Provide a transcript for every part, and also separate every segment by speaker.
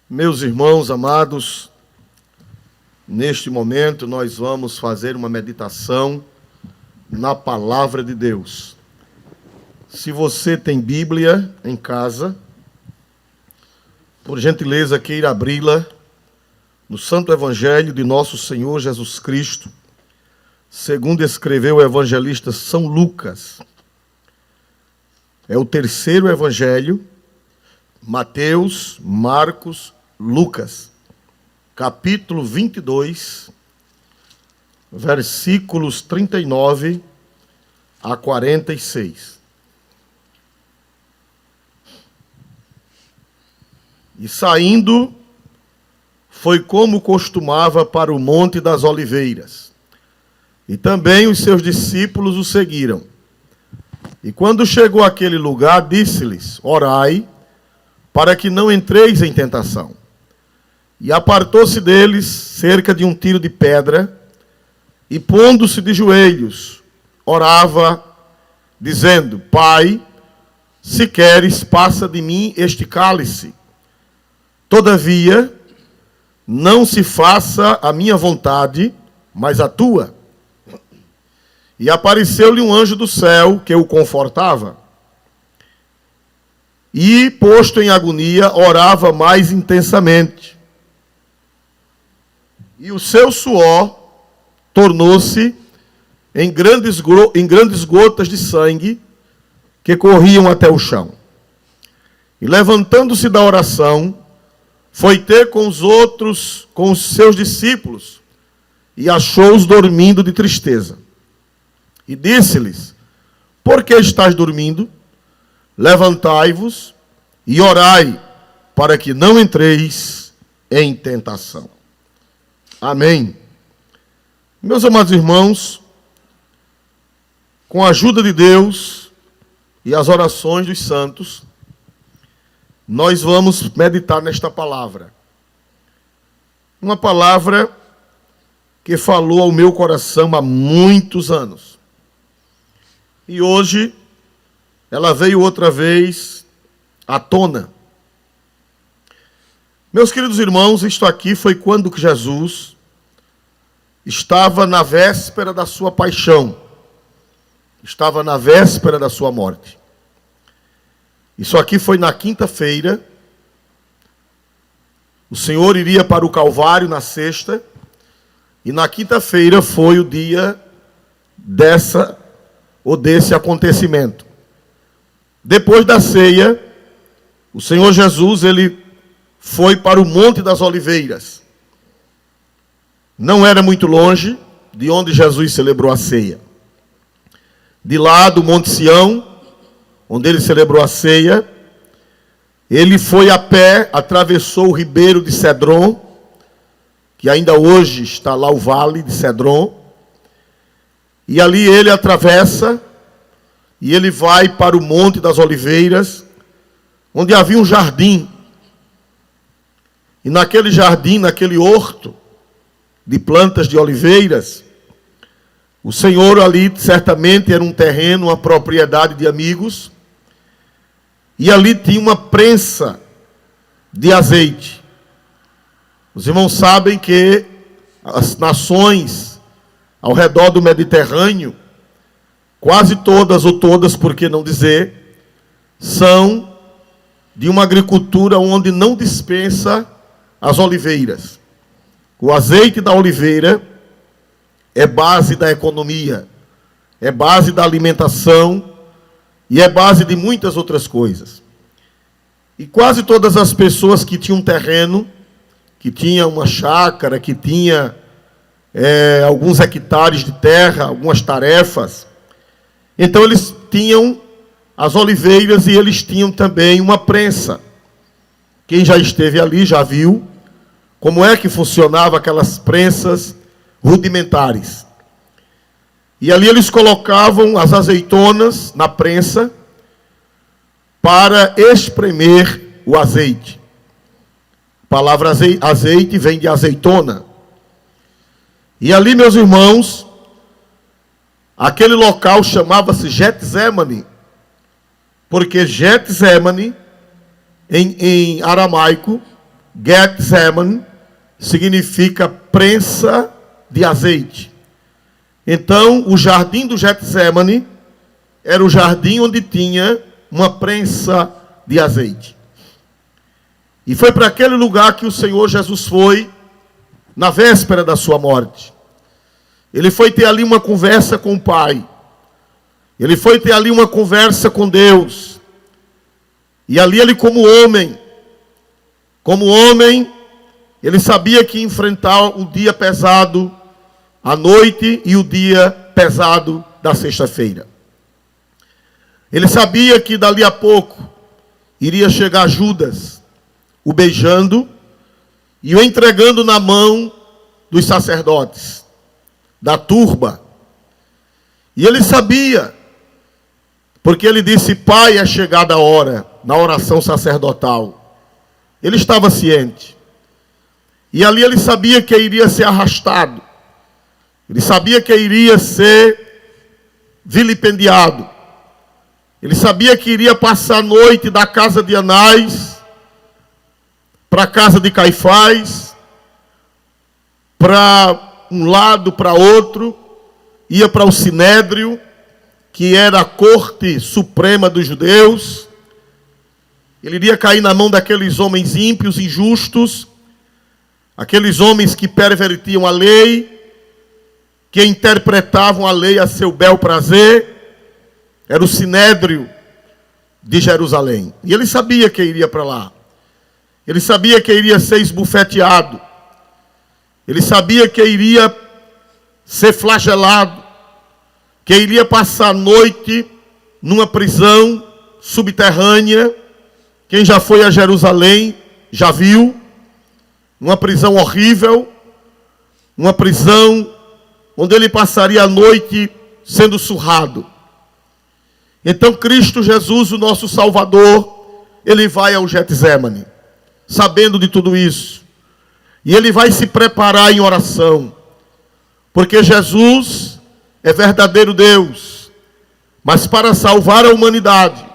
Speaker 1: Meus irmãos amados, neste momento nós vamos fazer uma meditação na Palavra de Deus. Se você tem Bíblia em casa, por gentileza queira abri-la no Santo Evangelho de nosso Senhor Jesus Cristo, segundo escreveu o evangelista São Lucas. É o terceiro evangelho: Mateus, Marcos, Lucas, capítulo 22, versículos 39 a 46. E saindo, foi como costumava para o Monte das Oliveiras. E também os seus discípulos o seguiram. E quando chegou àquele lugar, disse-lhes: orai, para que não entreis em tentação. E apartou-se deles cerca de um tiro de pedra, e pondo-se de joelhos, orava, dizendo: Pai, se queres, passa de mim este cálice. Todavia, não se faça a minha vontade, mas a tua. E apareceu-lhe um anjo do céu que o confortava. E, posto em agonia, orava mais intensamente. E o seu suor tornou-se em grandes gotas de sangue que corriam até o chão. E levantando-se da oração, foi ter com os seus discípulos, e achou-os dormindo de tristeza. E disse-lhes: por que estáis dormindo? Levantai-vos e orai, para que não entreis em tentação. Amém. Meus amados irmãos, com a ajuda de Deus e as orações dos santos, nós vamos meditar nesta palavra. Uma palavra que falou ao meu coração há muitos anos. E hoje ela veio outra vez à tona. Meus queridos irmãos, isto aqui foi quando Jesus estava na véspera da sua paixão, estava na véspera da sua morte. Isso aqui foi na quinta-feira. O Senhor iria para o Calvário na sexta, e na quinta-feira foi o dia desse acontecimento. Depois da ceia, o Senhor Jesus, ele foi para o Monte das Oliveiras. Não era muito longe de onde Jesus celebrou a ceia. De lá do Monte Sião, onde ele celebrou a ceia, ele foi a pé, atravessou o ribeiro de Cedron, que ainda hoje está lá o vale de Cedron, e ali ele atravessa, e ele vai para o Monte das Oliveiras, onde havia um jardim. E naquele jardim, naquele horto de plantas de oliveiras, o Senhor ali certamente era um terreno, uma propriedade de amigos, e ali tinha uma prensa de azeite. Os irmãos sabem que as nações ao redor do Mediterrâneo, quase todas, ou todas, por que não dizer, são de uma agricultura onde não dispensa as oliveiras. O azeite da oliveira é base da economia, é base da alimentação e é base de muitas outras coisas. E quase todas as pessoas que tinham terreno, que tinham uma chácara, que tinha alguns hectares de terra, algumas tarefas, então eles tinham as oliveiras e eles tinham também uma prensa. Quem já esteve ali já viu como é que funcionava aquelas prensas rudimentares. E ali eles colocavam as azeitonas na prensa para espremer o azeite. A palavra azeite vem de azeitona. E ali, meus irmãos, aquele local chamava-se Getsemane, porque Getsemane, em aramaico, Getsemane significa prensa de azeite. Então, o jardim do Getsemane era o jardim onde tinha uma prensa de azeite. E foi para aquele lugar que o Senhor Jesus foi na véspera da sua morte. Ele foi ter ali uma conversa com o Pai. Ele foi ter ali uma conversa com Deus. E ali ele como homem, ele sabia que ia enfrentar o dia pesado, a noite e o dia pesado da sexta-feira. Ele sabia que dali a pouco iria chegar Judas, o beijando e o entregando na mão dos sacerdotes, da turba. E ele sabia, porque ele disse: Pai, é chegada a hora, na oração sacerdotal. Ele estava ciente. E ali ele sabia que iria ser arrastado. Ele sabia que iria ser vilipendiado. Ele sabia que iria passar a noite da casa de Anás para a casa de Caifás, para um lado, para outro, ia para o Sinédrio, que era a corte suprema dos judeus. Ele iria cair na mão daqueles homens ímpios, injustos, aqueles homens que pervertiam a lei, que interpretavam a lei a seu bel prazer. Era o Sinédrio de Jerusalém. E ele sabia que iria para lá. Ele sabia que iria ser esbofeteado. Ele sabia que iria ser flagelado. Que iria passar a noite numa prisão subterrânea. Quem já foi a Jerusalém já viu. Uma prisão horrível. Uma prisão onde ele passaria a noite sendo surrado. Então Cristo Jesus, o nosso Salvador, ele vai ao Getsemane, sabendo de tudo isso. E ele vai se preparar em oração. Porque Jesus é verdadeiro Deus. Mas para salvar a humanidade,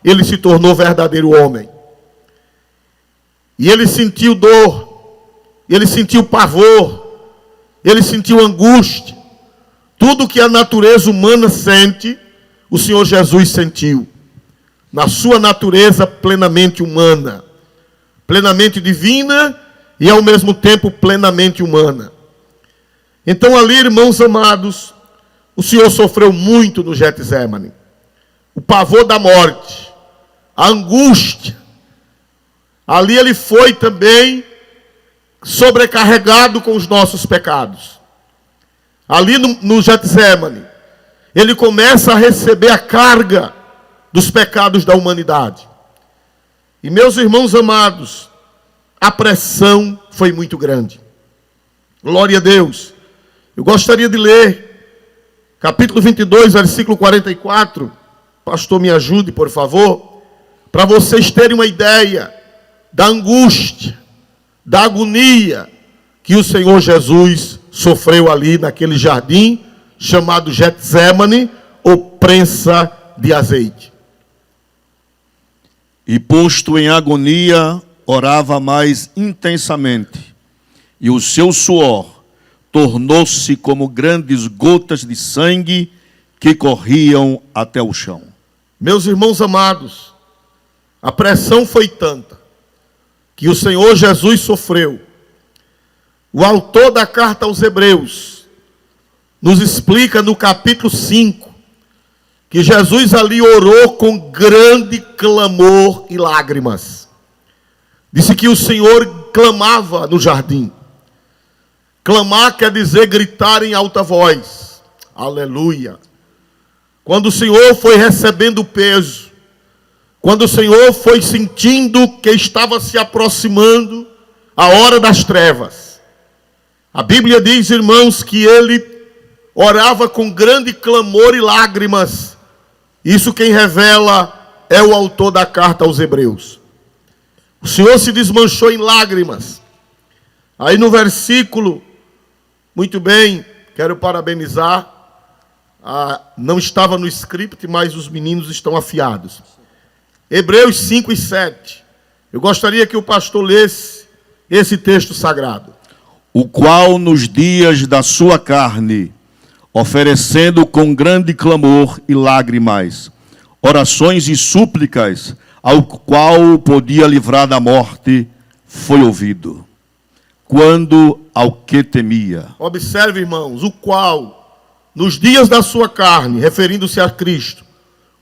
Speaker 1: ele se tornou verdadeiro homem. E ele sentiu dor, ele sentiu pavor, ele sentiu angústia. Tudo que a natureza humana sente, o Senhor Jesus sentiu. Na sua natureza plenamente humana, plenamente divina e ao mesmo tempo plenamente humana. Então ali, irmãos amados, o Senhor sofreu muito no Getsemane. O pavor da morte, a angústia. Ali ele foi também sobrecarregado com os nossos pecados. Ali no Getsemane, ele começa a receber a carga dos pecados da humanidade. E meus irmãos amados, a pressão foi muito grande. Glória a Deus. Eu gostaria de ler capítulo 22, versículo 44. Pastor, me ajude, por favor. Para vocês terem uma ideia da angústia, da agonia que o Senhor Jesus sofreu ali naquele jardim chamado Getsemane, ou prensa de azeite.
Speaker 2: E posto em agonia, orava mais intensamente, e o seu suor tornou-se como grandes gotas de sangue que corriam até o chão.
Speaker 1: Meus irmãos amados, a pressão foi tanta que o Senhor Jesus sofreu. O autor da carta aos Hebreus nos explica no capítulo 5 que Jesus ali orou com grande clamor e lágrimas. Disse que o Senhor clamava no jardim. Clamar quer dizer gritar em alta voz. Aleluia. Quando o Senhor foi recebendo o peso, quando o Senhor foi sentindo que estava se aproximando a hora das trevas, a Bíblia diz, irmãos, que ele orava com grande clamor e lágrimas. Isso quem revela é o autor da carta aos Hebreus. O Senhor se desmanchou em lágrimas. Aí no versículo, muito bem, quero parabenizar. Não estava no script, mas os meninos estão afiados. Hebreus 5 e 7. Eu gostaria que o pastor lesse esse texto sagrado.
Speaker 2: O qual nos dias da sua carne, oferecendo com grande clamor e lágrimas, orações e súplicas, ao qual podia livrar da morte, foi ouvido. Quando ao que temia.
Speaker 1: Observe, irmãos, o qual, nos dias da sua carne, referindo-se a Cristo,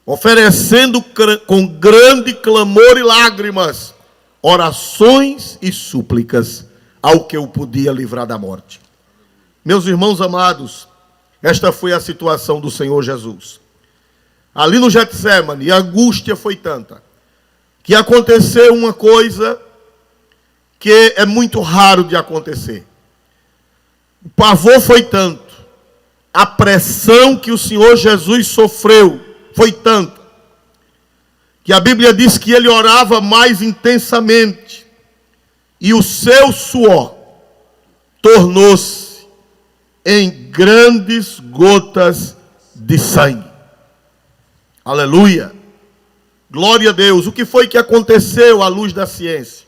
Speaker 1: oferecendo com grande clamor e lágrimas, orações e súplicas, ao que o podia livrar da morte. Meus irmãos amados, esta foi a situação do Senhor Jesus. Ali no Getsemane, a angústia foi tanta, que aconteceu uma coisa que é muito raro de acontecer. O pavor foi tanto, a pressão que o Senhor Jesus sofreu foi tanta, que a Bíblia diz que ele orava mais intensamente, e o seu suor tornou-se em grandes gotas de sangue. Aleluia! Glória a Deus! O que foi que aconteceu à luz da ciência?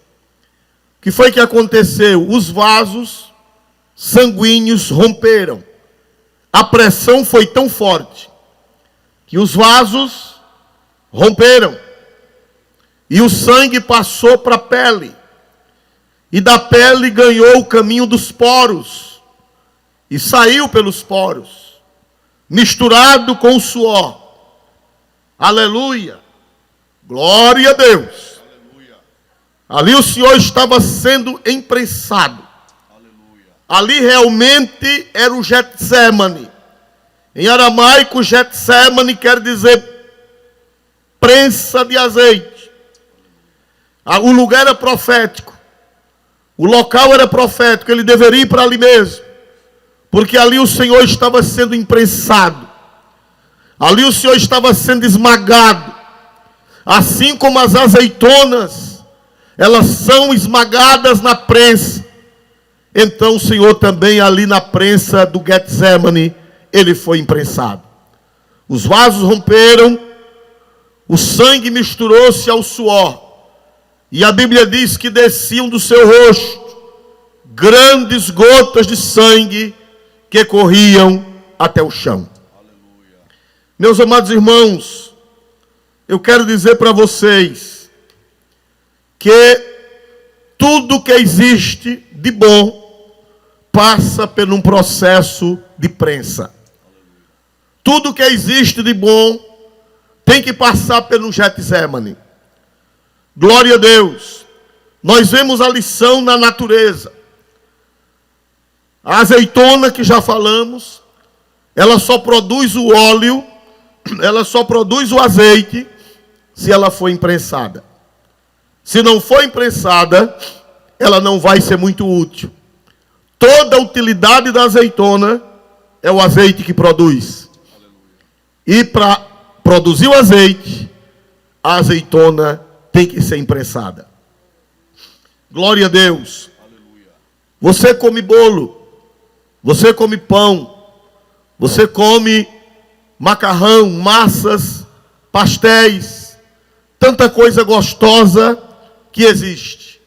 Speaker 1: O que foi que aconteceu? Os vasos sanguíneos romperam. A pressão foi tão forte que os vasos romperam. E o sangue passou para a pele. E da pele ganhou o caminho dos poros. E saiu pelos poros, misturado com o suor. Aleluia! Glória a Deus! Aleluia. Ali o Senhor estava sendo imprensado. Aleluia. Ali realmente era o Getsemane. Em aramaico, Getsemane quer dizer prensa de azeite. O lugar era profético. O local era profético. Ele deveria ir para ali mesmo. Porque ali o Senhor estava sendo imprensado. Ali o Senhor estava sendo esmagado. Assim como as azeitonas, elas são esmagadas na prensa. Então o Senhor também ali na prensa do Getsemane, ele foi imprensado. Os vasos romperam, o sangue misturou-se ao suor. E a Bíblia diz que desciam do seu rosto grandes gotas de sangue que corriam até o chão. Aleluia. Meus amados irmãos, eu quero dizer para vocês que tudo que existe de bom passa por um processo de prensa. Tudo que existe de bom tem que passar pelo Getsemane. Glória a Deus. Nós vemos a lição na natureza. A azeitona que já falamos, ela só produz o óleo, ela só produz o azeite se ela for imprensada. Se não for imprensada, ela não vai ser muito útil. Toda a utilidade da azeitona é o azeite que produz. E para produzir o azeite, a azeitona tem que ser imprensada. Glória a Deus. Você come bolo, você come pão, você come macarrão, massas, pastéis, tanta coisa gostosa que existe.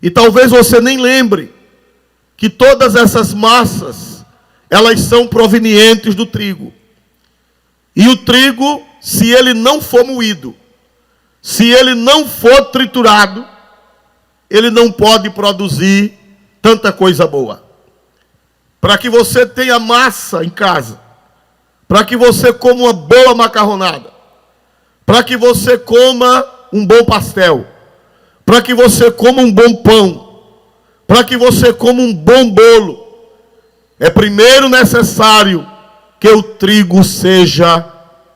Speaker 1: E talvez você nem lembre que todas essas massas, elas são provenientes do trigo. E o trigo, se ele não for moído, se ele não for triturado, ele não pode produzir tanta coisa boa. Para que você tenha massa em casa, para que você coma uma boa macarronada, para que você coma um bom pastel, para que você coma um bom pão, para que você coma um bom bolo, é primeiro necessário que o trigo seja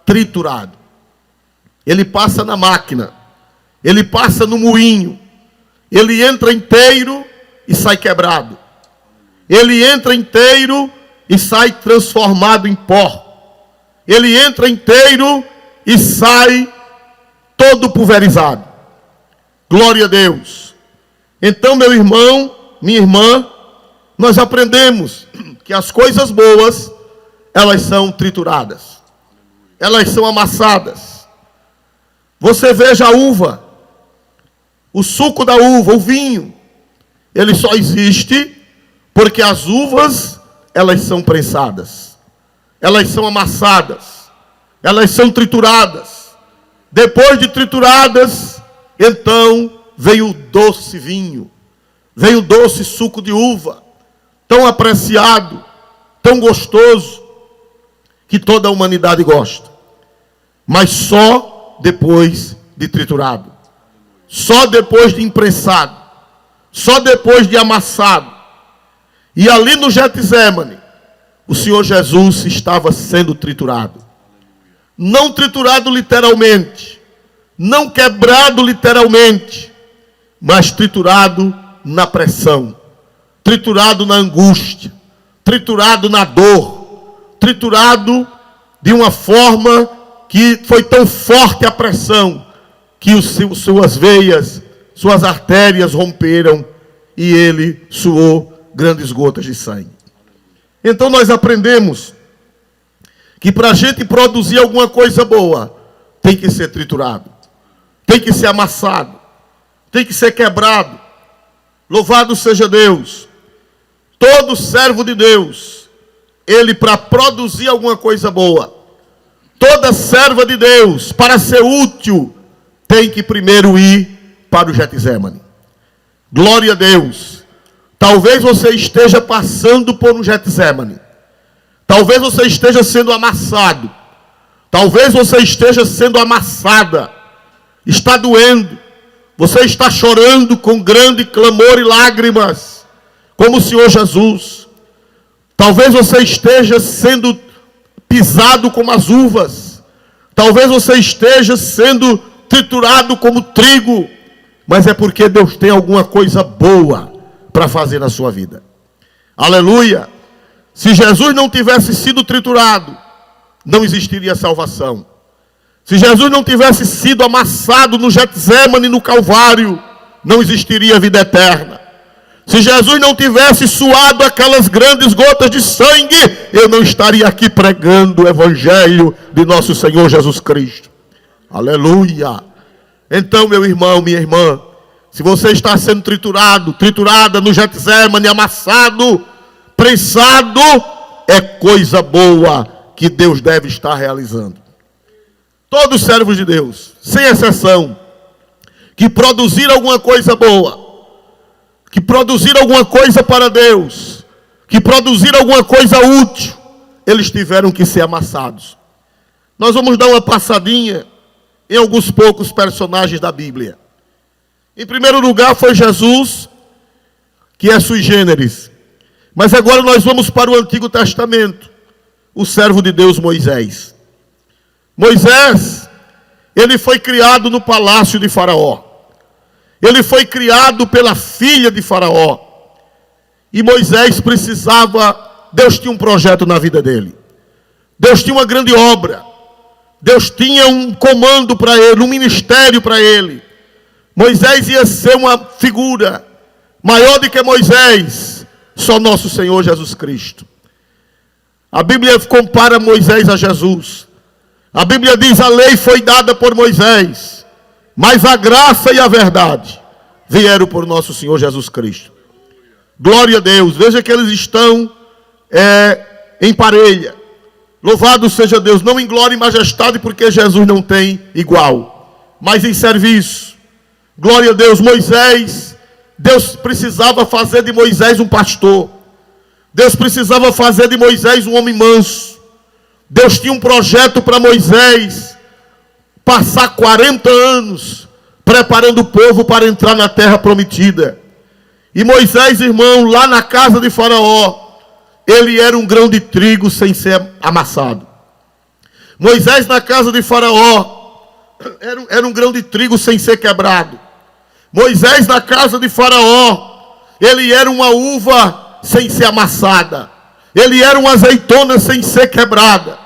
Speaker 1: triturado. Ele passa na máquina, ele passa no moinho, ele entra inteiro e sai quebrado. Ele entra inteiro e sai transformado em pó. Ele entra inteiro e sai todo pulverizado. Glória a Deus. Então, meu irmão, minha irmã, nós aprendemos que as coisas boas, elas são trituradas. Elas são amassadas. Você veja a uva, o suco da uva, o vinho. ele só existe porque as uvas, elas são prensadas, elas são amassadas, elas são trituradas. Depois de trituradas, então vem o doce vinho, vem o doce suco de uva, tão apreciado, tão gostoso, que toda a humanidade gosta. Mas só depois de triturado, só depois de imprensado, só depois de amassado. E ali no Getsemane, o Senhor Jesus estava sendo triturado. Não triturado literalmente, não quebrado literalmente, mas triturado na pressão, triturado na angústia, triturado na dor, triturado de uma forma que foi tão forte a pressão que suas veias, suas artérias romperam e ele suou grandes gotas de sangue. Então nós aprendemos que para a gente produzir alguma coisa boa, tem que ser triturado, tem que ser amassado, tem que ser quebrado. Louvado seja Deus. Todo servo de Deus, ele para produzir alguma coisa boa, toda serva de Deus, para ser útil, tem que primeiro ir para o Getsemane. Glória a Deus. Talvez você esteja passando por um Getsemane. Talvez você esteja sendo amassado. Talvez você esteja sendo amassada. Está doendo. Você está chorando com grande clamor e lágrimas, como o Senhor Jesus. Talvez você esteja sendo pisado como as uvas. Talvez você esteja sendo triturado como trigo. Mas é porque Deus tem alguma coisa boa para fazer na sua vida. Aleluia! Se Jesus não tivesse sido triturado, não existiria salvação. Se Jesus não tivesse sido amassado no Getsemane, no Calvário, não existiria vida eterna. Se Jesus não tivesse suado aquelas grandes gotas de sangue, eu não estaria aqui pregando o Evangelho de nosso Senhor Jesus Cristo. Aleluia! Então, meu irmão, minha irmã, se você está sendo triturado, triturada no Getsemane, amassado, prensado, é coisa boa que Deus deve estar realizando. Todos os servos de Deus, sem exceção, que produziram alguma coisa boa, que produziram alguma coisa para Deus, que produziram alguma coisa útil, eles tiveram que ser amassados. Nós vamos dar uma passadinha em alguns poucos personagens da Bíblia. Em primeiro lugar foi Jesus, que é sui generis. Mas agora nós vamos para o Antigo Testamento. O servo de Deus Moisés. Moisés, ele foi criado no palácio de Faraó. Ele foi criado pela filha de Faraó. E Moisés precisava, Deus tinha um projeto na vida dele. Deus tinha uma grande obra. Deus tinha um comando para ele, um ministério para ele. Moisés ia ser uma figura maior do que Moisés, só nosso Senhor Jesus Cristo. A Bíblia compara Moisés a Jesus. A Bíblia diz: a lei foi dada por Moisés, mas a graça e a verdade vieram por nosso Senhor Jesus Cristo. Glória a Deus. Veja que eles estão em parelha. Louvado seja Deus, não em glória e majestade, porque Jesus não tem igual, mas em serviço. Glória a Deus. Moisés, Deus precisava fazer de Moisés um pastor. Deus precisava fazer de Moisés um homem manso. Deus tinha um projeto para Moisés passar 40 anos preparando o povo para entrar na terra prometida. E Moisés, irmão, lá na casa de Faraó, ele era um grão de trigo sem ser amassado. Moisés na casa de Faraó era um grão de trigo sem ser quebrado. Moisés na casa de Faraó, ele era uma uva sem ser amassada. Ele era uma azeitona sem ser quebrada.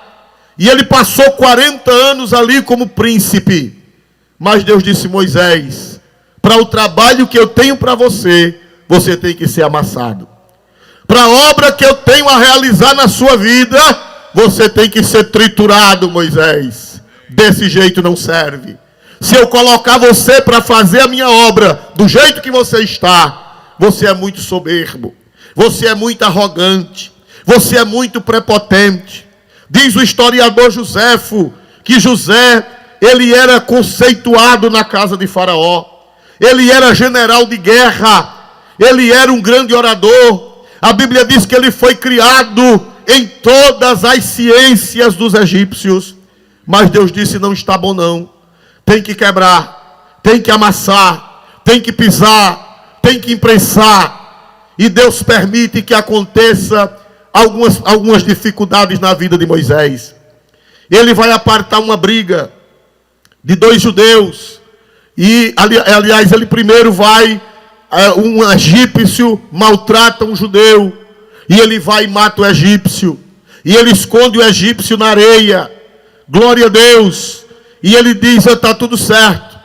Speaker 1: E ele passou 40 anos ali como príncipe. Mas Deus disse: Moisés, para o trabalho que eu tenho para você, você tem que ser amassado. Para a obra que eu tenho a realizar na sua vida, você tem que ser triturado, Moisés. Desse jeito não serve. Se eu colocar você para fazer a minha obra do jeito que você está, você é muito soberbo, você é muito arrogante, você é muito prepotente. Diz o historiador Joséfo que José, ele era conceituado na casa de Faraó, ele era general de guerra, ele era um grande orador. A Bíblia diz que ele foi criado em todas as ciências dos egípcios. Mas Deus disse: não está bom não, tem que quebrar, tem que amassar, tem que pisar, tem que imprensar. E Deus permite que aconteça algumas dificuldades na vida de Moisés. Ele vai apartar uma briga de dois judeus. E aliás, ele primeiro vai, um egípcio maltrata um judeu, e ele vai e mata o egípcio, e ele esconde o egípcio na areia. Glória a Deus. E ele diz: está tudo certo.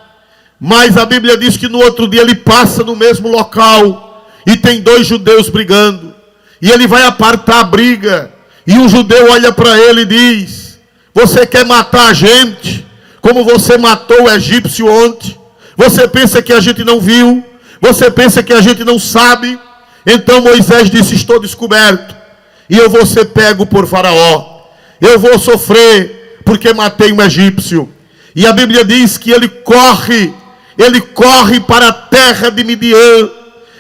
Speaker 1: Mas a Bíblia diz que no outro dia ele passa no mesmo local e tem dois judeus brigando, e ele vai apartar a briga, e o judeu olha para ele e diz: você quer matar a gente como você matou o egípcio ontem? Você pensa que a gente não viu? Você pensa que a gente não sabe? Então Moisés disse: estou descoberto, e eu vou ser pego por Faraó, eu vou sofrer porque matei um egípcio. E a Bíblia diz que ele corre para a terra de Midian,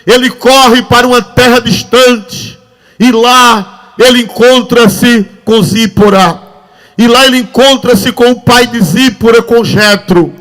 Speaker 1: ele corre para uma terra distante, e lá ele encontra-se com Zípora, e lá ele encontra-se com o pai de Zípora, com Jetro.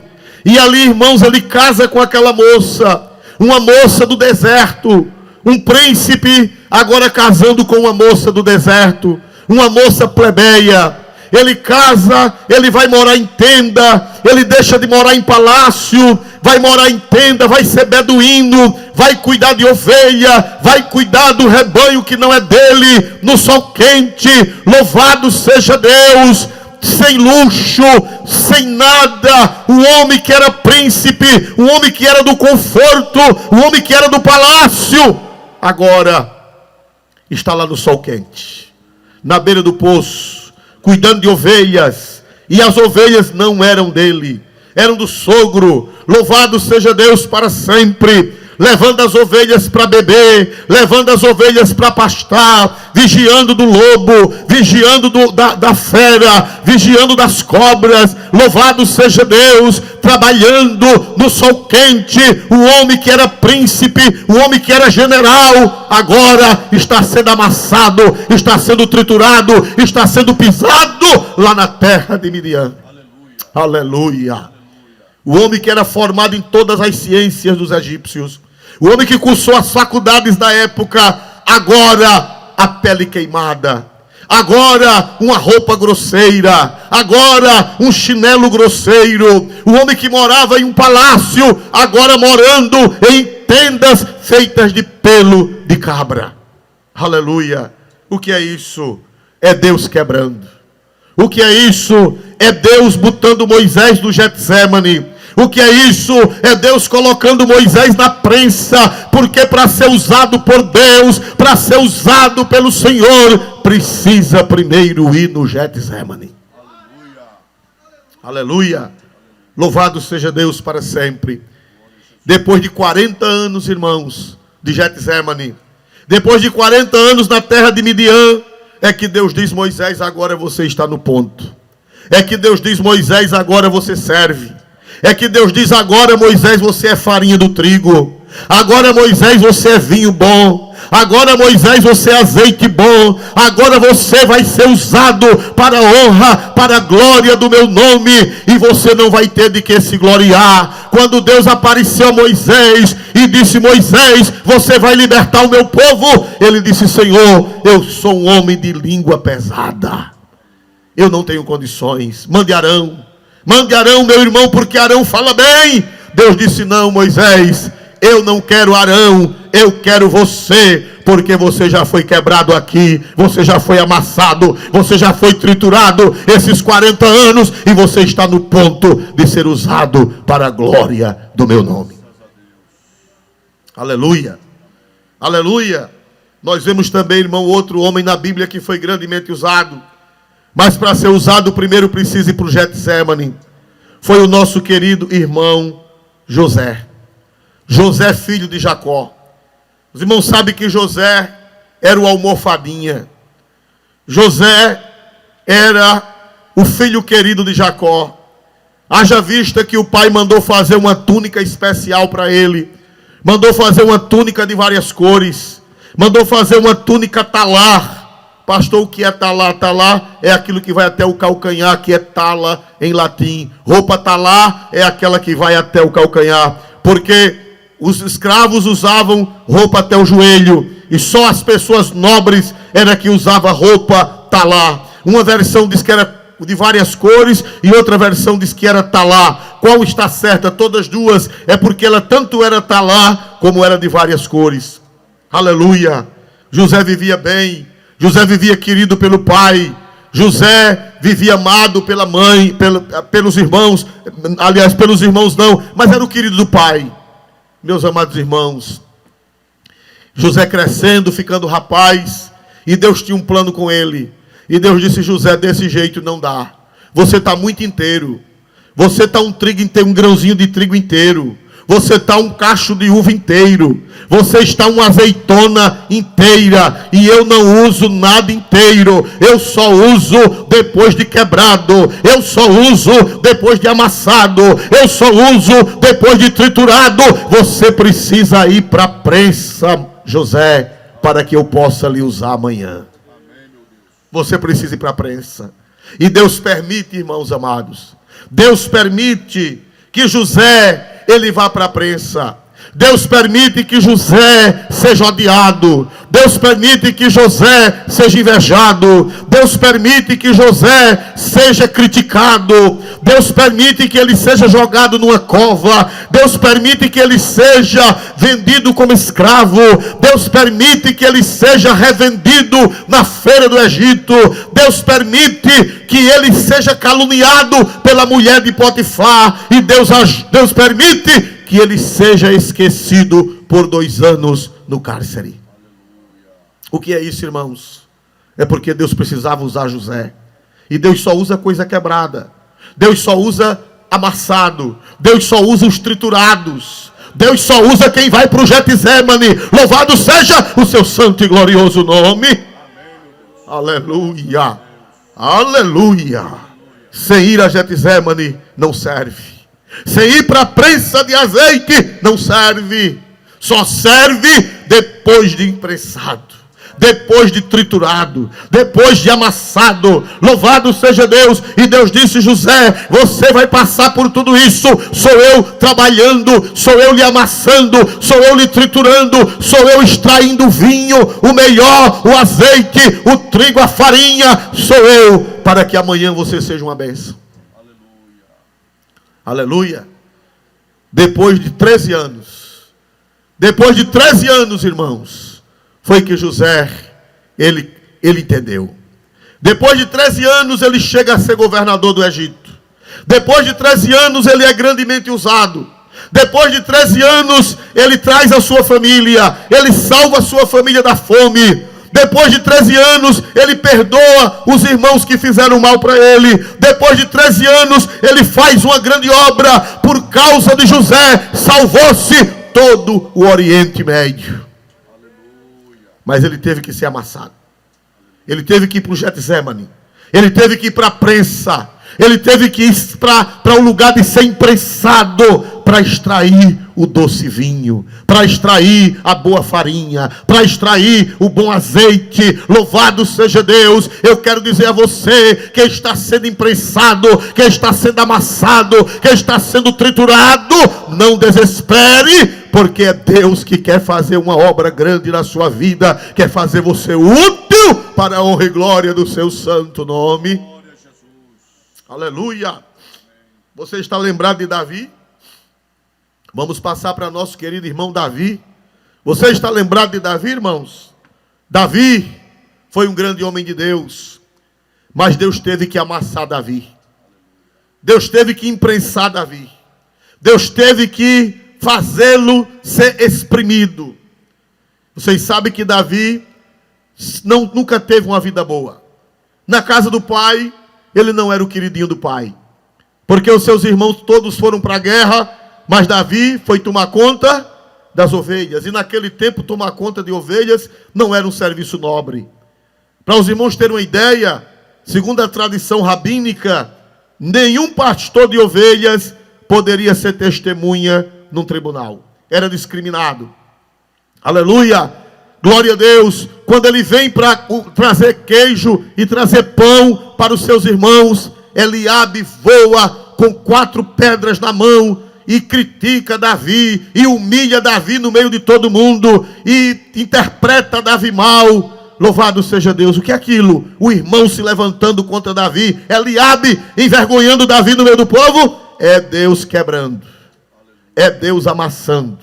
Speaker 1: E ali, irmãos, ele casa com aquela moça, uma moça do deserto, um príncipe agora casando com uma moça do deserto, uma moça plebeia. Ele casa, ele vai morar em tenda, ele deixa de morar em palácio, vai morar em tenda, vai ser beduíno, vai cuidar de ovelha, vai cuidar do rebanho que não é dele, no sol quente. Louvado seja Deus. Sem luxo, sem nada, o homem que era príncipe, o homem que era do conforto, o homem que era do palácio, agora está lá no sol quente, na beira do poço, cuidando de ovelhas. E as ovelhas não eram dele, eram do sogro. Louvado seja Deus para sempre. Levando as ovelhas para beber, levando as ovelhas para pastar, vigiando do lobo, vigiando da fera, vigiando das cobras. Louvado seja Deus, trabalhando no sol quente. O homem que era príncipe, o homem que era general, agora está sendo amassado, está sendo triturado, está sendo pisado lá na terra de Midian. Aleluia. Aleluia. O homem que era formado em todas as ciências dos egípcios, o homem que cursou as faculdades da época, agora a pele queimada, agora uma roupa grosseira, agora um chinelo grosseiro. O homem que morava em um palácio, agora morando em tendas feitas de pelo de cabra. Aleluia. O que é isso? É Deus quebrando. O que é isso? É Deus botando Moisés no Getsemane. O que é isso? É Deus colocando Moisés na prensa, porque para ser usado por Deus, para ser usado pelo Senhor, precisa primeiro ir no Getsemane. Aleluia. Aleluia. Louvado seja Deus para sempre. Depois de 40 anos, irmãos, de Getsemane, depois de 40 anos na terra de Midian, é que Deus diz: Moisés, agora você está no ponto. É que Deus diz: Moisés, agora você serve. É que Deus diz: agora, Moisés, você é farinha do trigo. Agora, Moisés, você é vinho bom. Agora, Moisés, você é azeite bom. Agora você vai ser usado para a honra, para a glória do meu nome. E você não vai ter de que se gloriar. Quando Deus apareceu a Moisés e disse: Moisés, você vai libertar o meu povo. Ele disse: Senhor, eu sou um homem de língua pesada. Eu não tenho condições. Mande Arão. Mande Arão, meu irmão, porque Arão fala bem. Deus disse: não, Moisés, eu não quero Arão, eu quero você, porque você já foi quebrado aqui, você já foi amassado, você já foi triturado esses 40 anos, e você está no ponto de ser usado para a glória do meu nome. Aleluia. Aleluia. Nós vemos também, irmão, outro homem na Bíblia que foi grandemente usado. Mas para ser usado, primeiro precisa ir para o Getsemane. Foi o nosso querido irmão José. José, filho de Jacó. Os irmãos sabem que José era o almofadinha. José era o filho querido de Jacó. Haja vista que o pai mandou fazer uma túnica especial para ele. Mandou fazer uma túnica de várias cores. Mandou fazer uma túnica talar. Pastor, o que é talar? Talar é aquilo que vai até o calcanhar, que é tala em latim. Roupa talar é aquela que vai até o calcanhar. Porque os escravos usavam roupa até o joelho. E só as pessoas nobres era que usava roupa talar. Uma versão diz que era de várias cores e outra versão diz que era talar. Qual está certa? Todas duas. É porque ela tanto era talar como era de várias cores. Aleluia. José vivia bem. José vivia querido pelo pai. José vivia amado pela mãe, pelos irmãos. Aliás, pelos irmãos não, mas era o querido do pai. Meus amados irmãos, José crescendo, ficando rapaz, e Deus tinha um plano com ele. E Deus disse: José, desse jeito não dá. Você está muito inteiro. Você está um grãozinho de trigo inteiro. Você está um cacho de uva inteiro. Você está uma azeitona inteira. E eu não uso nada inteiro. Eu só uso depois de quebrado. Eu só uso depois de amassado. Eu só uso depois de triturado. Você precisa ir para a prensa, José, para que eu possa lhe usar amanhã. Você precisa ir para a prensa. E Deus permite, irmãos amados. Deus permite que José, ele vá para a prensa. Deus permite que José seja odiado. Deus permite que José seja invejado. Deus permite que José seja criticado. Deus permite que ele seja jogado numa cova. Deus permite que ele seja vendido como escravo. Deus permite que ele seja revendido na feira do Egito. Deus permite que ele seja caluniado pela mulher de Potifar. E Deus permite que ele seja esquecido por 2 anos no cárcere. O que é isso, irmãos? É porque Deus precisava usar José. E Deus só usa coisa quebrada. Deus só usa amassado. Deus só usa os triturados. Deus só usa quem vai para o Getsemane. Louvado seja o seu santo e glorioso nome. Amém. Aleluia. Aleluia. Sem ir a Getsemane não serve. Sem ir para a prensa de azeite não serve. Só serve depois de imprensado, depois de triturado, depois de amassado. Louvado seja Deus. E Deus disse: José, você vai passar por tudo isso. Sou eu trabalhando, sou eu lhe amassando, sou eu lhe triturando, sou eu extraindo o vinho, o melhor, o azeite, o trigo, a farinha. Sou eu, para que amanhã você seja uma bênção. Aleluia. Depois de 13 anos, irmãos, foi que José, ele entendeu. Depois de 13 anos, ele chega a ser governador do Egito. Depois de 13 anos, ele é grandemente usado. Depois de 13 anos, ele traz a sua família. Ele salva a sua família da fome. Depois de 13 anos, ele perdoa os irmãos que fizeram mal para ele. Depois de 13 anos, ele faz uma grande obra. Por causa de José, salvou-se todo o Oriente Médio. Mas ele teve que ser amassado. Ele teve que ir para o Getsemane. Ele teve que ir para a prensa. Ele teve que ir para um lugar de ser imprensado, para extrair o doce vinho, para extrair a boa farinha, para extrair o bom azeite. Louvado seja Deus. Eu quero dizer a você que está sendo imprensado, que está sendo amassado, que está sendo triturado, não desespere, porque é Deus que quer fazer uma obra grande na sua vida, quer fazer você útil para a honra e glória do seu santo nome. Aleluia. Você está lembrado de Davi? Vamos passar para nosso querido irmão Davi. Você está lembrado de Davi, irmãos? Davi foi um grande homem de Deus, mas Deus teve que amassar Davi. Deus teve que imprensar Davi. Deus teve que fazê-lo ser exprimido. Vocês sabem que Davi nunca teve uma vida boa. Na casa do pai, ele não era o queridinho do pai, porque os seus irmãos todos foram para a guerra, mas Davi foi tomar conta das ovelhas. E naquele tempo, tomar conta de ovelhas não era um serviço nobre. Para os irmãos terem uma ideia, segundo a tradição rabínica, nenhum pastor de ovelhas poderia ser testemunha num tribunal. Era discriminado. Aleluia! Glória a Deus! Quando ele vem para trazer queijo e trazer pão para os seus irmãos, Eliabe voa com 4 pedras na mão e critica Davi, e humilha Davi no meio de todo mundo, e interpreta Davi mal. Louvado seja Deus. O que é aquilo? O irmão se levantando contra Davi, Eliabe envergonhando Davi no meio do povo. É Deus quebrando, é Deus amassando,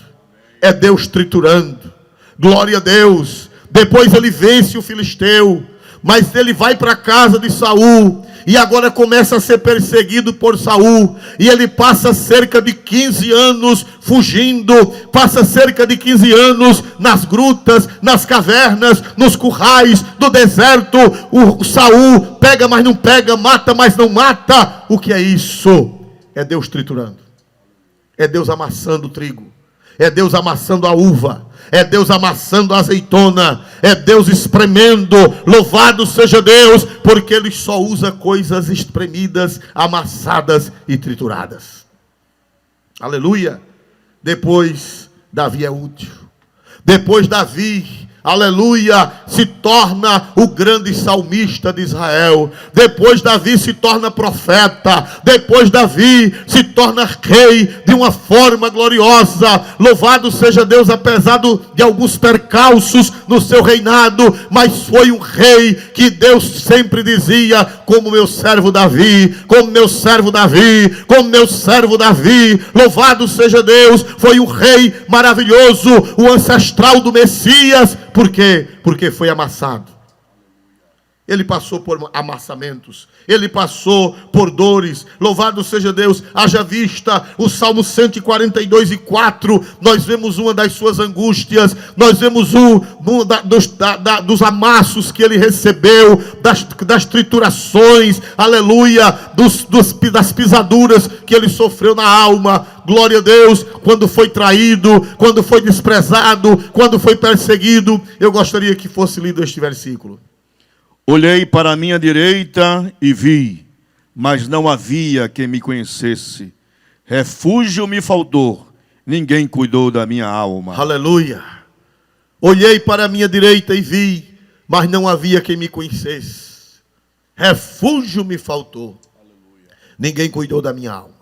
Speaker 1: é Deus triturando. Glória a Deus. Depois ele vence o filisteu, mas ele vai para a casa de Saul, e agora começa a ser perseguido por Saul, e ele passa cerca de 15 anos fugindo, passa cerca de 15 anos nas grutas, nas cavernas, nos currais do deserto. O Saul pega, mas não pega, mata, mas não mata. O que é isso? É Deus triturando, é Deus amassando o trigo, é Deus amassando a uva, é Deus amassando a azeitona, é Deus espremendo. Louvado seja Deus, porque Ele só usa coisas espremidas, amassadas e trituradas. Aleluia. Depois Davi é útil. Depois Davi, aleluia, se torna o grande salmista de Israel. Depois Davi se torna profeta. Depois Davi se torna rei de uma forma gloriosa. Louvado seja Deus, apesar de alguns percalços no seu reinado, mas foi um rei que Deus sempre dizia: como meu servo Davi, como meu servo Davi, como meu servo Davi. Louvado seja Deus. Foi um rei maravilhoso, o ancestral do Messias. Por quê? Porque foi amassado. Ele passou por amassamentos, ele passou por dores. Louvado seja Deus. Haja vista o Salmo 142:4. Nós vemos uma das suas angústias, nós vemos dos amassos que ele recebeu, das triturações, aleluia, das pisaduras que ele sofreu na alma. Glória a Deus. Quando foi traído, quando foi desprezado, quando foi perseguido. Eu gostaria que fosse lido este versículo.
Speaker 2: Olhei para a minha direita e vi, mas não havia quem me conhecesse. Refúgio me faltou, ninguém cuidou da minha alma.
Speaker 1: Aleluia. Olhei para a minha direita e vi, mas não havia quem me conhecesse. Refúgio me faltou, ninguém cuidou da minha alma.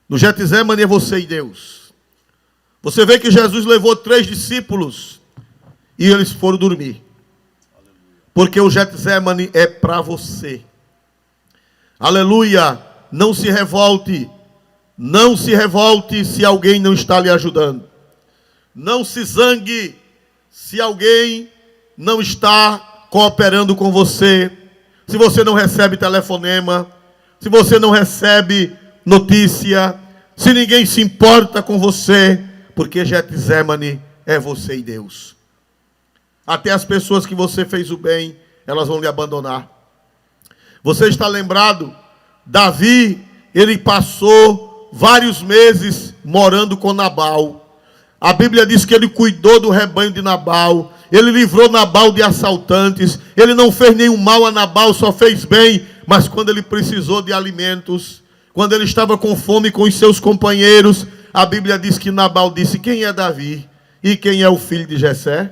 Speaker 1: No Getsemane é você e Deus. Você vê que Jesus levou 3 discípulos e eles foram dormir. Porque o Getsemane é para você. Aleluia. Não se revolte. Não se revolte se alguém não está lhe ajudando. Não se zangue se alguém não está cooperando com você. Se você não recebe telefonema. Se você não recebe notícia. Se ninguém se importa com você. Porque Getsemane é você e Deus. Até as pessoas que você fez o bem, elas vão lhe abandonar. Você está lembrado? Davi, ele passou vários meses morando com Nabal. A Bíblia diz que ele cuidou do rebanho de Nabal. Ele livrou Nabal de assaltantes. Ele não fez nenhum mal a Nabal, só fez bem. Mas quando ele precisou de alimentos, quando ele estava com fome com os seus companheiros, a Bíblia diz que Nabal disse: quem é Davi? E quem é o filho de Jessé?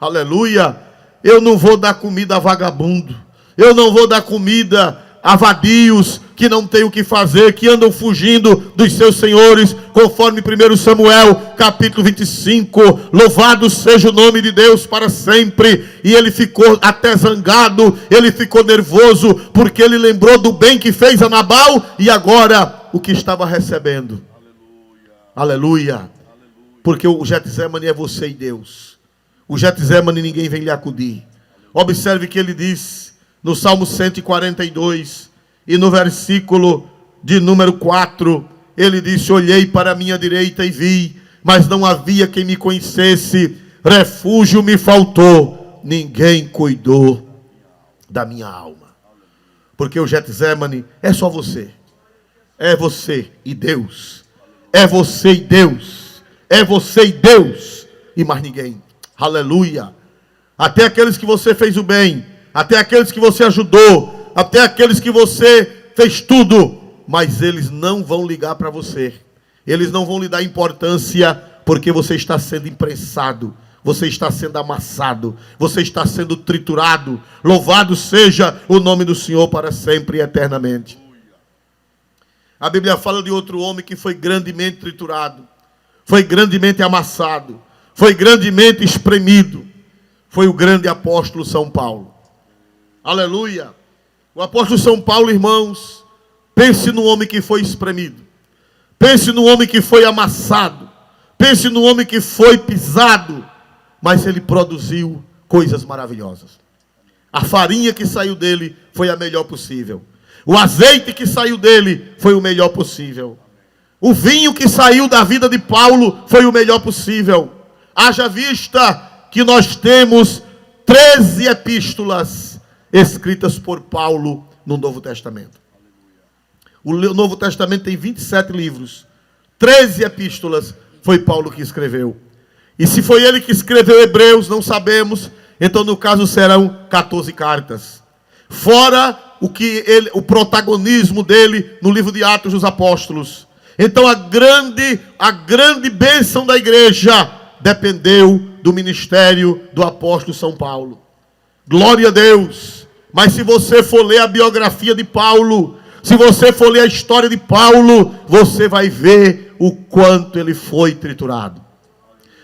Speaker 1: Aleluia. Eu não vou dar comida a vagabundo. Eu não vou dar comida a vadios que não têm o que fazer, que andam fugindo dos seus senhores, conforme 1 Samuel capítulo 25. Louvado seja o nome de Deus para sempre. E ele ficou até zangado, ele ficou nervoso, porque ele lembrou do bem que fez a Nabal e agora o que estava recebendo. Aleluia. Aleluia. Porque o Getsemane é você e Deus. O Getsemane ninguém vem lhe acudir. Observe que ele diz no Salmo 142 e no versículo de número 4, ele disse: olhei para a minha direita e vi, mas não havia quem me conhecesse. Refúgio me faltou, ninguém cuidou da minha alma. Porque o Getsemane é só você. É você e Deus. É você e Deus. É você e Deus e mais ninguém. Aleluia. Até aqueles que você fez o bem, até aqueles que você ajudou, até aqueles que você fez tudo, mas eles não vão ligar para você. Eles não vão lhe dar importância, porque você está sendo imprensado, você está sendo amassado, você está sendo triturado. Louvado seja o nome do Senhor para sempre e eternamente. A Bíblia fala de outro homem que foi grandemente triturado, foi grandemente amassado, foi grandemente espremido. Foi o grande apóstolo São Paulo. Aleluia. O apóstolo São Paulo, irmãos, pense no homem que foi espremido. Pense no homem que foi amassado. Pense no homem que foi pisado. Mas ele produziu coisas maravilhosas. A farinha que saiu dele foi a melhor possível. O azeite que saiu dele foi o melhor possível. O vinho que saiu da vida de Paulo foi o melhor possível. Haja vista que nós temos 13 epístolas escritas por Paulo no Novo Testamento. O Novo Testamento tem 27 livros. 13 epístolas foi Paulo que escreveu. E se foi ele que escreveu Hebreus, não sabemos. Então, no caso, serão 14 cartas. Fora o protagonismo dele no livro de Atos dos Apóstolos. Então, a grande bênção da igreja dependeu do ministério do apóstolo São Paulo. Glória a Deus. Mas se você for ler a biografia de Paulo, se você for ler a história de Paulo, você vai ver o quanto ele foi triturado,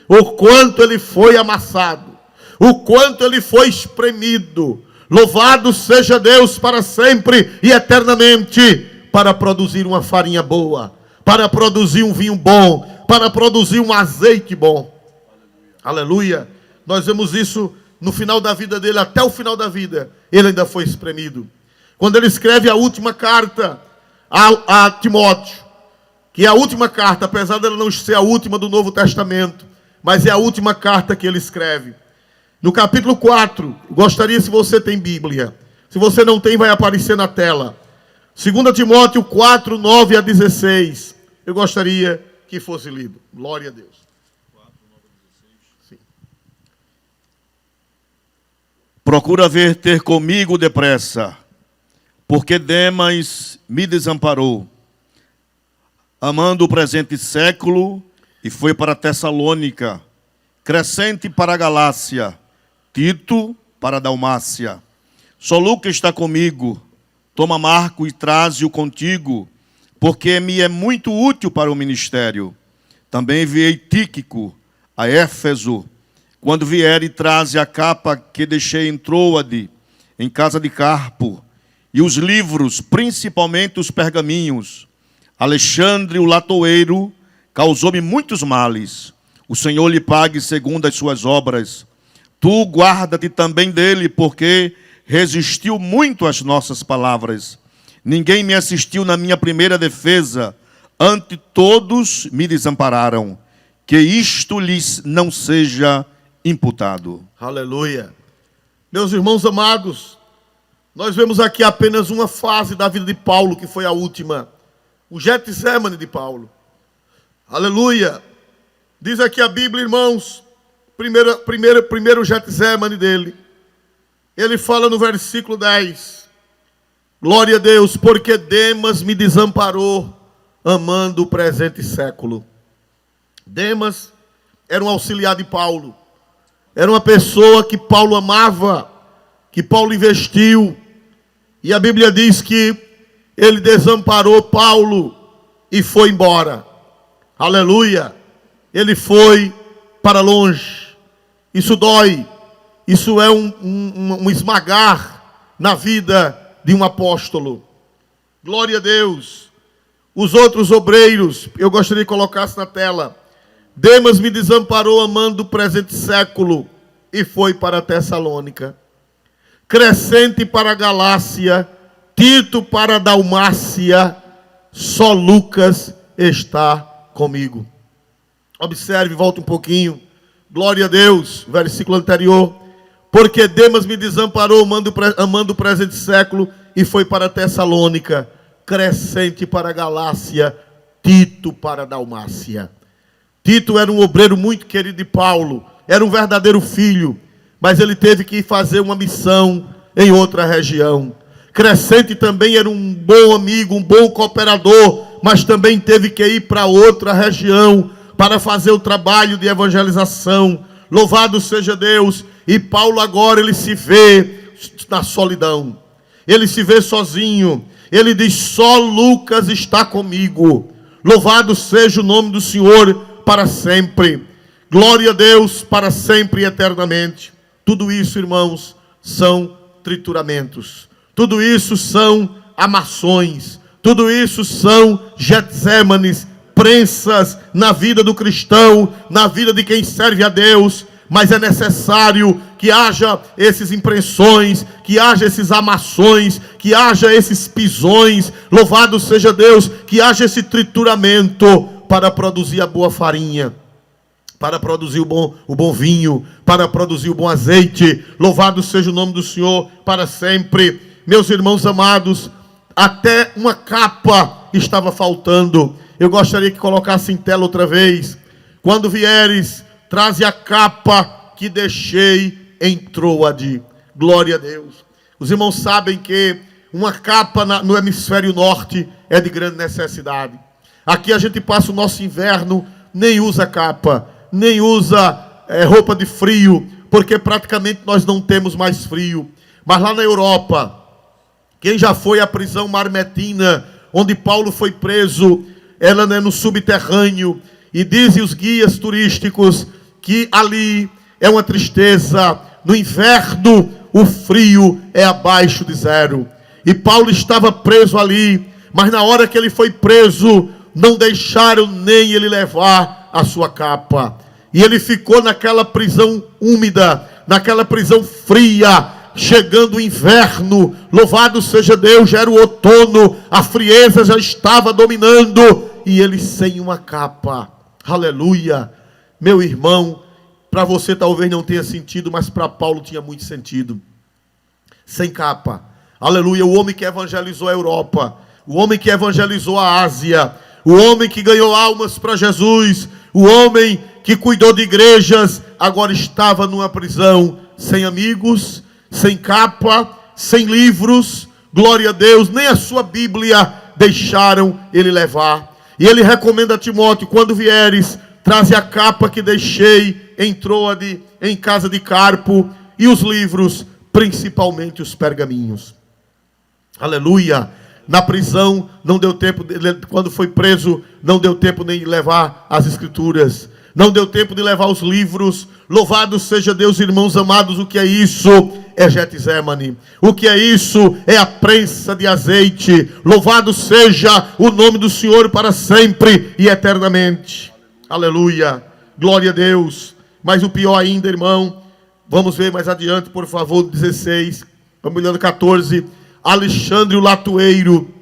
Speaker 1: o quanto ele foi amassado, o quanto ele foi espremido. Louvado seja Deus para sempre e eternamente, para produzir uma farinha boa, para produzir um vinho bom, para produzir um azeite bom. Aleluia. Nós vemos isso no final da vida dele, até o final da vida, ele ainda foi espremido. Quando ele escreve a última carta a Timóteo, que é a última carta, apesar dela não ser a última do Novo Testamento, mas é a última carta que ele escreve. No capítulo 4, gostaria, se você tem Bíblia, se você não tem, vai aparecer na tela. 2 Timóteo 4, 9 a 16. Eu gostaria que fosse lido. Glória a Deus.
Speaker 2: Procura vir ter comigo depressa, porque Demas me desamparou, amando o presente século, e foi para Tessalônica. Crescente para a Galácia, Tito para a Dalmácia. Só Lucas está comigo. Toma Marco e traze-o contigo, porque me é muito útil para o ministério. Também enviei Tíquico a Éfeso. Quando vier, e traze a capa que deixei em Troade, em casa de Carpo, e os livros, principalmente os pergaminhos. Alexandre, o latoeiro, causou-me muitos males. O Senhor lhe pague segundo as suas obras. Tu guarda-te também dele, porque resistiu muito às nossas palavras. Ninguém me assistiu na minha primeira defesa. Ante todos me desampararam. Que isto lhes não seja imputado.
Speaker 1: Aleluia. Meus irmãos amados, nós vemos aqui apenas uma fase da vida de Paulo, que foi a última. O Getsemane de Paulo. Aleluia. Diz aqui a Bíblia, irmãos, primeiro Getsemane dele. Ele fala no versículo 10. Glória a Deus, porque Demas me desamparou, amando o presente século. Demas era um auxiliar de Paulo. Era uma pessoa que Paulo amava, que Paulo investiu. E a Bíblia diz que ele desamparou Paulo e foi embora. Aleluia. Ele foi para longe. Isso dói. Isso é um esmagar na vida de um apóstolo. Glória a Deus. Os outros obreiros, eu gostaria que colocasse na tela. Demas me desamparou amando o presente século e foi para Tessalônica. Crescente para a Galácia, Tito para a Dalmácia, só Lucas está comigo. Observe, volta um pouquinho. Glória a Deus, versículo anterior. Porque Demas me desamparou amando o presente século e foi para Tessalônica. Crescente para a Galácia, Tito para a Dalmácia. Tito era um obreiro muito querido de Paulo, era um verdadeiro filho, mas ele teve que fazer uma missão em outra região. Crescente também era um bom amigo, um bom cooperador, mas também teve que ir para outra região para fazer o trabalho de evangelização. Louvado seja Deus. E Paulo agora ele se vê na solidão, ele se vê sozinho. Ele diz: só Lucas está comigo. Louvado seja o nome do Senhor para sempre. Glória a Deus para sempre e eternamente. Tudo isso, irmãos, são trituramentos. Tudo isso são amassões. Tudo isso são Getsêmanes, prensas na vida do cristão, na vida de quem serve a Deus. Mas é necessário que haja esses impressões, que haja esses amassões, que haja esses pisões. Louvado seja Deus, que haja esse trituramento para produzir a boa farinha, para produzir o bom vinho, para produzir o bom azeite. Louvado seja o nome do Senhor para sempre. Meus irmãos amados, até uma capa estava faltando. Eu gostaria que colocasse em tela outra vez. Quando vieres, traze a capa que deixei em Troade. Glória a Deus. Os irmãos sabem que uma capa no hemisfério norte é de grande necessidade. Aqui a gente passa o nosso inverno, nem usa capa, nem usa roupa de frio, porque praticamente nós não temos mais frio. Mas lá na Europa, quem já foi à prisão Marmetina, onde Paulo foi preso, ela é no subterrâneo, e dizem os guias turísticos que ali é uma tristeza. No inverno o frio é abaixo de zero. E Paulo estava preso ali, mas na hora que ele foi preso, não deixaram nem ele levar a sua capa. E ele ficou naquela prisão úmida, naquela prisão fria. Chegando o inverno, louvado seja Deus, já era o outono, a frieza já estava dominando, e ele sem uma capa. Aleluia. Meu irmão, para você talvez não tenha sentido, mas para Paulo tinha muito sentido. Sem capa. Aleluia. O homem que evangelizou a Europa, o homem que evangelizou a Ásia, o homem que ganhou almas para Jesus, o homem que cuidou de igrejas, agora estava numa prisão, sem amigos, sem capa, sem livros. Glória a Deus. Nem a sua Bíblia deixaram ele levar. E ele recomenda a Timóteo: quando vieres, traze a capa que deixei em Troade, em casa de Carpo, e os livros, principalmente os pergaminhos. Aleluia. Na prisão não deu tempo, quando foi preso, não deu tempo nem de levar as escrituras, não deu tempo de levar os livros. Louvado seja Deus, irmãos amados. O que é isso? É Getsêmane. O que é isso? É a prensa de azeite. Louvado seja o nome do Senhor para sempre e eternamente. Aleluia. Glória a Deus. Mas o pior ainda, irmão, vamos ver mais adiante, por favor, 16, vamos olhando 14. Alexandre o latoeiro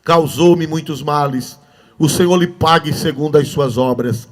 Speaker 1: causou-me muitos males. O Senhor lhe pague segundo as suas obras.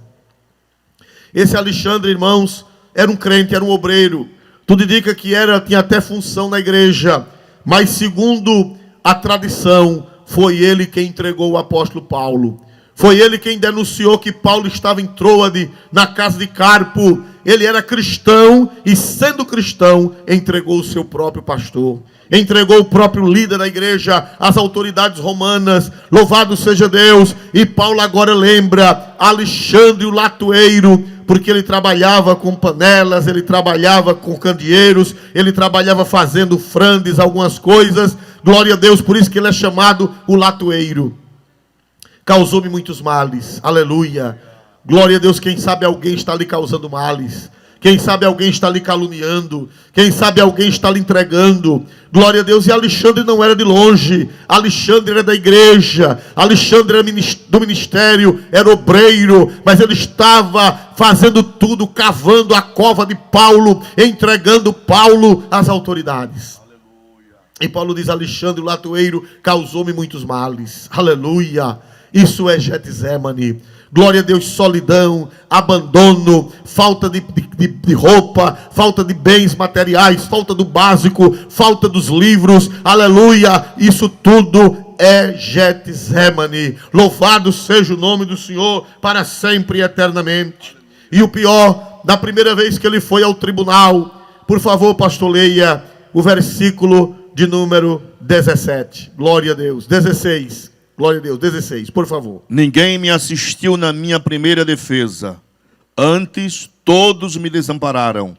Speaker 1: Esse Alexandre, irmãos, era um crente, era um obreiro. Tudo indica que tinha até função na igreja. Mas segundo a tradição, foi ele quem entregou o apóstolo Paulo. Foi ele quem denunciou que Paulo estava em Troade, na casa de Carpo. Ele era cristão e, sendo cristão, entregou o seu próprio pastor. Entregou o próprio líder da igreja às autoridades romanas. Louvado seja Deus. E Paulo agora lembra Alexandre o latoeiro, porque ele trabalhava com panelas, ele trabalhava com candeeiros, ele trabalhava fazendo frandes, algumas coisas. Glória a Deus, por isso que ele é chamado o latoeiro. Causou-me muitos males. Aleluia. Glória a Deus. Quem sabe alguém está lhe causando males. Quem sabe alguém está lhe caluniando. Quem sabe alguém está lhe entregando. Glória a Deus. E Alexandre não era de longe. Alexandre era da igreja. Alexandre era do ministério. Era obreiro. Mas ele estava fazendo tudo, cavando a cova de Paulo, entregando Paulo às autoridades. E Paulo diz: Alexandre o latoeiro causou-me muitos males. Aleluia. Isso é Getsêmane. Glória a Deus. Solidão, abandono, falta de roupa, falta de bens materiais, falta do básico, falta dos livros. Aleluia. Isso tudo é Getsemane. Louvado seja o nome do Senhor para sempre e eternamente. E o pior, da primeira vez que ele foi ao tribunal, por favor, pastor, leia o versículo de número 17. Glória a Deus. 16. Glória a Deus. 16, por favor.
Speaker 2: Ninguém me assistiu na minha primeira defesa. Antes, todos me desampararam.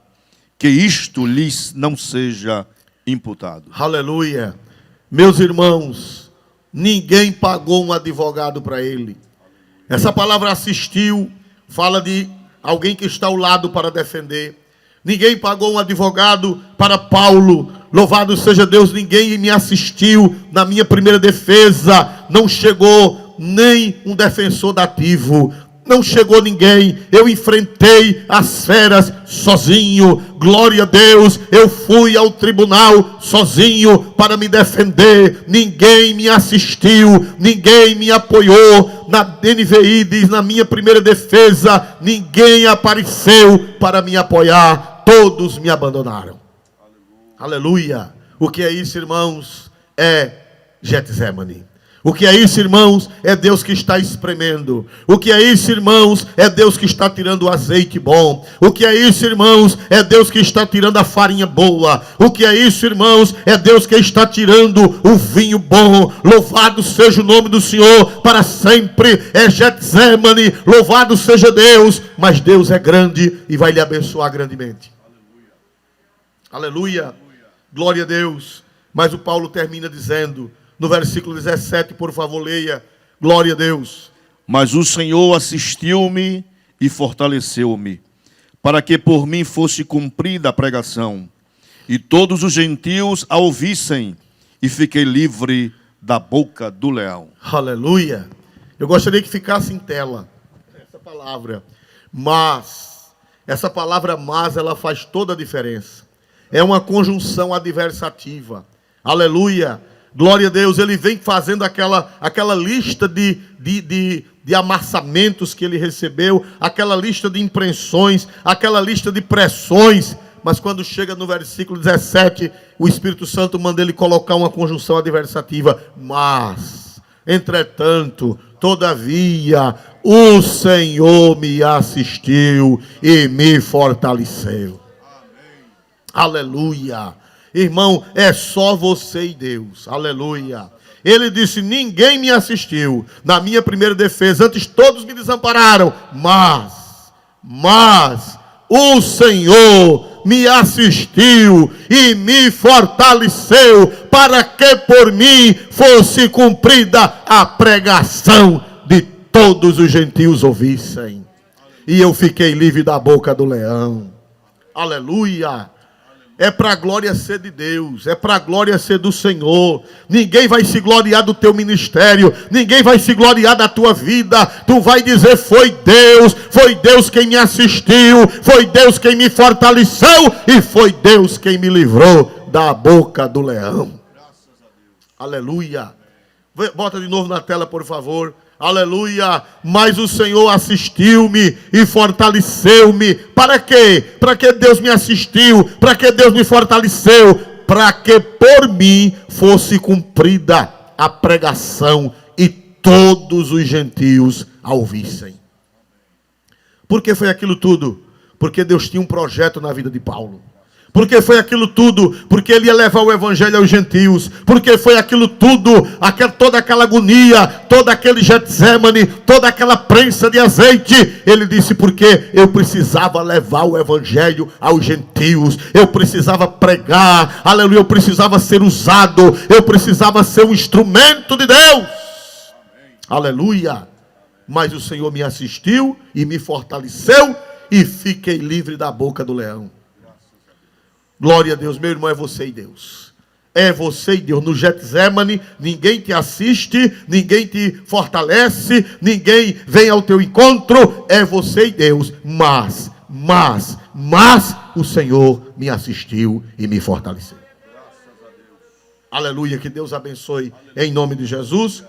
Speaker 2: Que isto lhes não seja imputado.
Speaker 1: Aleluia. Meus irmãos, ninguém pagou um advogado para ele. Essa palavra assistiu fala de alguém que está ao lado para defender. Ninguém pagou um advogado para Paulo. Louvado seja Deus, ninguém me assistiu na minha primeira defesa. Não chegou nem um defensor dativo. Não chegou ninguém. Eu enfrentei as feras sozinho. Glória a Deus. Eu fui ao tribunal sozinho para me defender. Ninguém me assistiu. Ninguém me apoiou. Na NVI diz, na minha primeira defesa, ninguém apareceu para me apoiar. Todos me abandonaram. Aleluia. O que é isso, irmãos? É Getsemane. O que é isso, irmãos? É Deus que está espremendo. O que é isso, irmãos? É Deus que está tirando o azeite bom. O que é isso, irmãos? É Deus que está tirando a farinha boa. O que é isso, irmãos? É Deus que está tirando o vinho bom. Louvado seja o nome do Senhor para sempre. É Getsemane. Louvado seja Deus. Mas Deus é grande e vai lhe abençoar grandemente. Aleluia. Glória a Deus. Mas o Paulo termina dizendo, no versículo 17, por favor, leia. Glória a Deus.
Speaker 2: Mas o Senhor assistiu-me e fortaleceu-me, para que por mim fosse cumprida a pregação, e todos os gentios a ouvissem, e fiquei livre da boca do leão.
Speaker 1: Aleluia. Eu gostaria que ficasse em tela essa palavra. Mas, essa palavra mas, ela faz toda a diferença. É uma conjunção adversativa. Aleluia. Glória a Deus, ele vem fazendo aquela lista de amassamentos que ele recebeu, aquela lista de impressões, aquela lista de pressões. Mas quando chega no versículo 17, o Espírito Santo manda ele colocar uma conjunção adversativa. Mas, entretanto, todavia, o Senhor me assistiu e me fortaleceu. Amém. Aleluia. Irmão, é só você e Deus. Aleluia. Ele disse, ninguém me assistiu na minha primeira defesa. Antes todos me desampararam. Mas o Senhor me assistiu e me fortaleceu para que por mim fosse cumprida a pregação de todos os gentios ouvissem. E eu fiquei livre da boca do leão. Aleluia. É para a glória ser de Deus, é para a glória ser do Senhor. Ninguém vai se gloriar do teu ministério, ninguém vai se gloriar da tua vida. Tu vai dizer, foi Deus quem me assistiu, foi Deus quem me fortaleceu e foi Deus quem me livrou da boca do leão. Aleluia. Bota de novo na tela, por favor. Aleluia. Mas o Senhor assistiu-me e fortaleceu-me. Para quê? Para que Deus me assistiu? Para que Deus me fortaleceu? Para que por mim fosse cumprida a pregação e todos os gentios a ouvissem. Por que foi aquilo tudo? Porque Deus tinha um projeto na vida de Paulo. Porque foi aquilo tudo, porque ele ia levar o evangelho aos gentios. Porque foi aquilo tudo, toda aquela agonia, todo aquele Getsemane, toda aquela prensa de azeite. Ele disse, porque eu precisava levar o evangelho aos gentios. Eu precisava pregar, aleluia, eu precisava ser usado. Eu precisava ser um instrumento de Deus. Amém. Aleluia. Mas o Senhor me assistiu e me fortaleceu e fiquei livre da boca do leão. Glória a Deus, meu irmão, é você e Deus. É você e Deus. No Getsemane, ninguém te assiste, ninguém te fortalece, ninguém vem ao teu encontro. É você e Deus. Mas o Senhor me assistiu e me fortaleceu. Aleluia, que Deus abençoe em nome de Jesus.